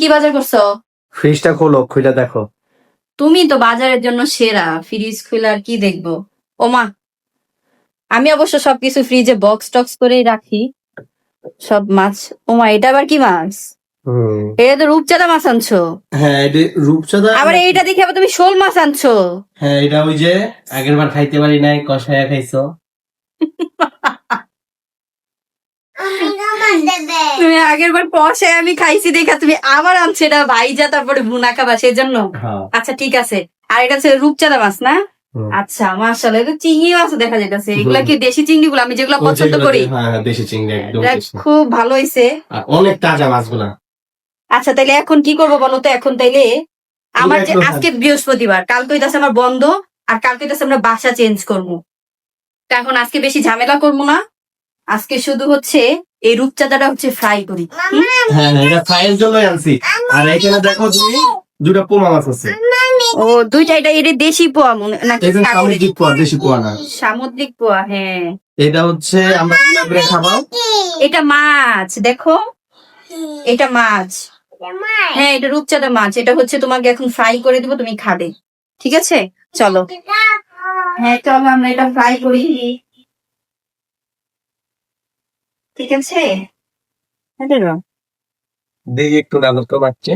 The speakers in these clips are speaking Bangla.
কি বাজার করছো? ফ্রিজটা খোলো, খুলে দেখো। তুমি তো বাজারের জন্য সেরা, ফ্রিজ খুলে আর কি দেখবো? ওমা, আমি অবশ্য সবকিছু ফ্রিজে বক্স টক্স করেই রাখি, সব মাছ। ওমা, এটা আবার কি মাছ? এটা তো রূপচাঁদা মাছ আনছো। হ্যাঁ, এটা রূপচাঁদা। আবার এইটা দেখে আবার তুমি শোল মাছ আনছো। হ্যাঁ, এটা ওই যে আগের বার খাইতে পারি নাই, কষায়া খাইছো। তুমি আগের বার পয়সায় আমি খাইছি দেখা তুমি আবার আনছো এটা ভাইজা, তারপরে ভুনা খাবা সেজন্য। আচ্ছা ঠিক আছে। আর এটা হচ্ছে রূপচাঁদা মাছ না? আচ্ছা, মাশাআল্লাহ, এটা চিংড়ি মাছ দেখা যাইতেছে। এগুলা কি দেশি চিংড়ি গুলো আমি যেগুলো পছন্দ করি? হ্যাঁ, দেশি চিংড়ি একদম এটা দেশি। খুব ভালো হয়েছে। আর অনেক তাজা মাছগুলা। আচ্ছা, তাইলে এখন কি করবো বলো তো? এখন তাইলে আমার যে আজকে বৃহস্পতিবার, কালকে হইতাছে আমার বন্ধ, আর কালকে হইতাছে আমরা বাসা চেঞ্জ করবো। তা এখন আজকে বেশি ঝামেলা করবো না, আজকে শুধু হচ্ছে এই রূপচাঁদাটা হচ্ছে ফ্রাই করি। হ্যাঁ, এটা ফ্রাইয়ের জন্যই আনছি। আর এখানে দেখো তুমি দুটা পোমা মাছ আছে। ও, দুইটা। এটা দেশি পোয়া নাকি এটা সামুদ্রিক পোয়া, দেশি পোয়া না। সামুদ্রিক পোয়া, হ্যাঁ। এটা হচ্ছে আমরা করে খাবো। এটা মাছ, দেখো, এটা মাছ। হ্যাঁ, এটা রূপচাঁদা মাছ। এটা হচ্ছে তোমাকে এখন ফ্রাই করে দিব, তুমি খাবে, ঠিক আছে? চলো। হ্যাঁ চলো, আমরা এটা ফ্রাই করি, ঠিক আছে? দেখি একটু নাগর তো বাচ্চে।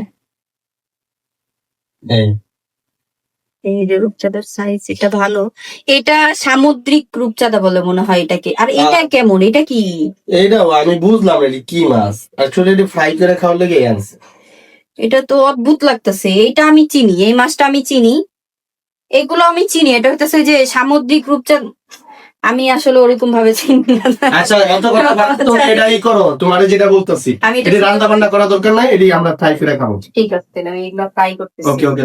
এই যে রূপচাঁদার সাইজ, এটা ভালো। এটা সামুদ্রিক রূপচাঁদা বলে মনে হয় এটাকে। আর এটা কেমন? এটা কি? এইটাও আমি বুঝলাম এটা কি মাছ। আসলে এটা ফ্রাই করে খাওয়ার লেগে আনছে। এটা তো অদ্ভুত লাগতেছে। এটা আমি চিনি, এই মাছটা আমি চিনি, এগুলো আমি চিনি। এটা হচ্ছে যে সামুদ্রিক রূপচাঁদা, আমি আসলে ওরকম ভাবে চিনি না। আচ্ছা, এত কথা বাদ দাও, এটাই করো, তোমারে যেটা বলতেছি। আমি এটা রান্না বান্না করা দরকার নাই, এটি আমরা ফ্রাই করে খাবো। ঠিক আছে, তাহলে আমি এগুলো ফ্রাই করতেছি। ওকে ওকে।